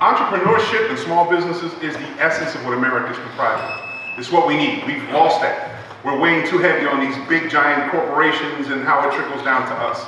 Entrepreneurship and small businesses is the essence of what America is comprised of. It's what we need. We've lost that. We're weighing too heavy on these big giant corporations and how it trickles down to us.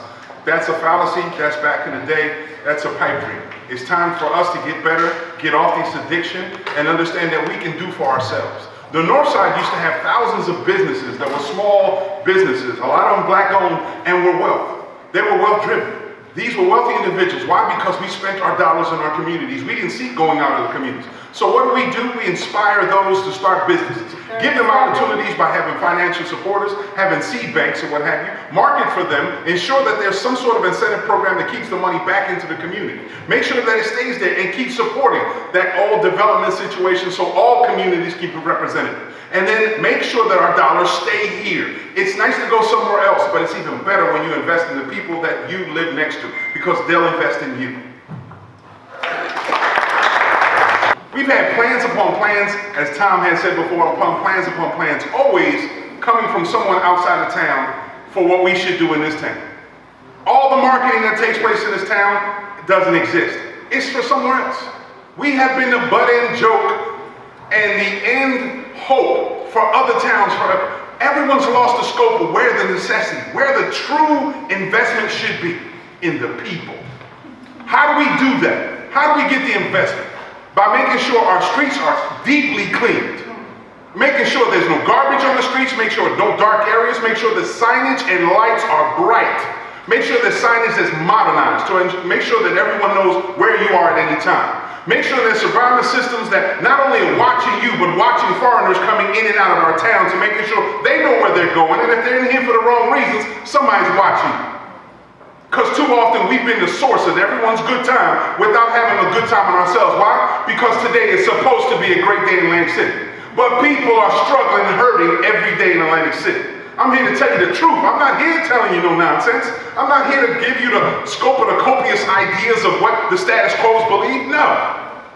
That's a fallacy. That's back in the day. That's a pipe dream. It's time for us to get better, get off this addiction, and understand that we can do for ourselves. The North Side used to have thousands of businesses that were small businesses, a lot of them black owned, and were wealth. They were wealth driven. These were wealthy individuals. Why? Because we spent our dollars in our communities. We didn't seek going out of the communities. So what do? We inspire those to start businesses. Give them opportunities by having financial supporters, having seed banks or what have you. Market for them. Ensure that there's some sort of incentive program that keeps the money back into the community. Make sure that it stays there and keep supporting that all development situation so all communities keep it represented. And then make sure that our dollars stay here. It's nice to go somewhere else, but it's even better when you invest in the people that you live next to because they'll invest in you. We've had plans upon plans, as Tom has said before, upon plans, always coming from someone outside of town for what we should do in this town. All the marketing that takes place in this town doesn't exist. It's for somewhere else. We have been the butt-end joke and the end hope for other towns forever. Everyone's lost the scope of where the necessity, where the true investment should be, in the people. How do we do that? How do we get the investment? By making sure our streets are deeply cleaned. Making sure there's no garbage on the streets, make sure no dark areas, make sure the signage and lights are bright. Make sure the signage is modernized to make sure that everyone knows where you are at any time. Make sure there's surveillance systems that not only are watching you, but watching foreigners coming in and out of our towns and making sure they know where they're going. And if they're in here for the wrong reasons, somebody's watching you. Because too often we've been the source of everyone's good time without having a good time on ourselves. Why? Because today is supposed to be a great day in Atlantic City. But people are struggling and hurting every day in Atlantic City. I'm here to tell you the truth. I'm not here telling you no nonsense. I'm not here to give you the scope of the copious ideas of what the status quos believe. No.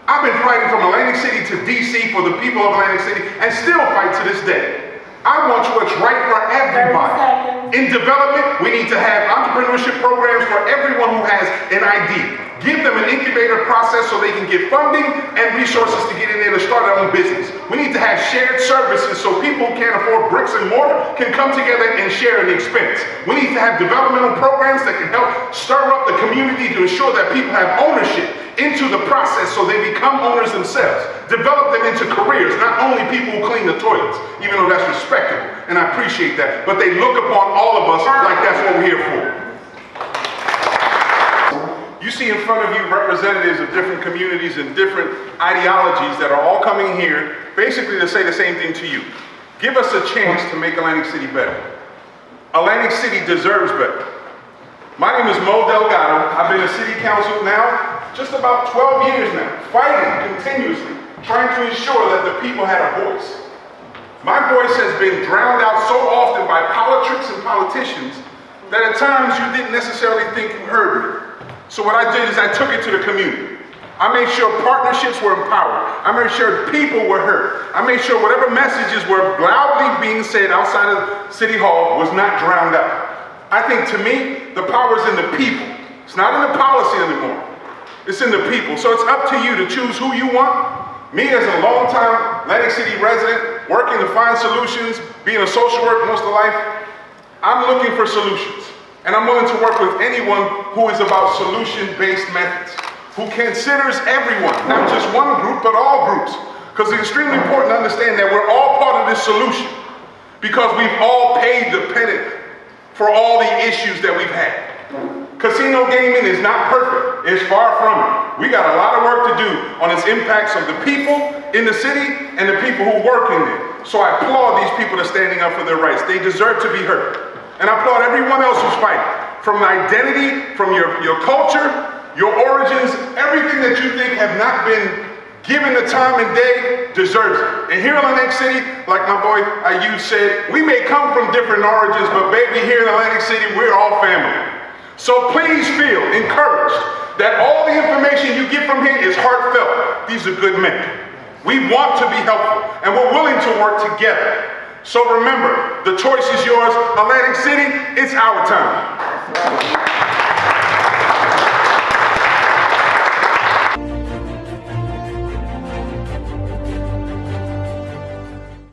I've been fighting from Atlantic City to DC for the people of Atlantic City and still fight to this day. I want what's right for everybody. In development, we need to have entrepreneurship programs for everyone who has an idea. Give them an incubator process so they can get funding and resources to get in there to start their own business. We need to have shared services so people who can't afford bricks and mortar can come together and share an expense. We need to have developmental programs that can help stir up the community to ensure that people have ownership into the process so they become owners themselves. Develop them into careers, not only people who clean the toilets, even though that's respectable, and I appreciate that, but they look upon all of us like that's what we're here for. You see in front of you representatives of different communities and different ideologies that are all coming here basically to say the same thing to you. Give us a chance to make Atlantic City better. Atlantic City deserves better. My name is DELGADO. I've been a city council now just about 12 years now, fighting continuously, trying to ensure that the people had a voice. My voice has been drowned out so often by politics and politicians that at times you didn't necessarily think you heard me. So what I did is I took it to the community. I made sure partnerships were empowered. I made sure people were heard. I made sure whatever messages were loudly being said outside of City Hall was not drowned out. I think to me, the power is in the people. It's not in the policy anymore. It's in the people. So it's up to you to choose who you want. Me as a long-time Atlantic City resident, working to find solutions, being a social worker most of life, I'm looking for solutions. And I'm willing to work with anyone who is about solution-based methods, who considers everyone, not just one group, but all groups. Because it's extremely important to understand that we're all part of this solution because we've all paid the penalty for all the issues that we've had. Casino gaming is not perfect. It's far from it. We got a lot of work to do on its impacts on the people in the city and the people who work in there. So I applaud these people that are standing up for their rights. They deserve to be heard. And I applaud everyone else who's fighting. From identity, from your culture, your origins, everything that you think have not been given the time and day deserves it. And here in Atlantic City, like my boy Ayud said, we may come from different origins, but baby, here in Atlantic City, we're all family. So please feel encouraged that all the information you get from here is heartfelt. These are good men. We want to be helpful, and we're willing to work together. So remember, the choice is yours. Atlantic City, it's our time.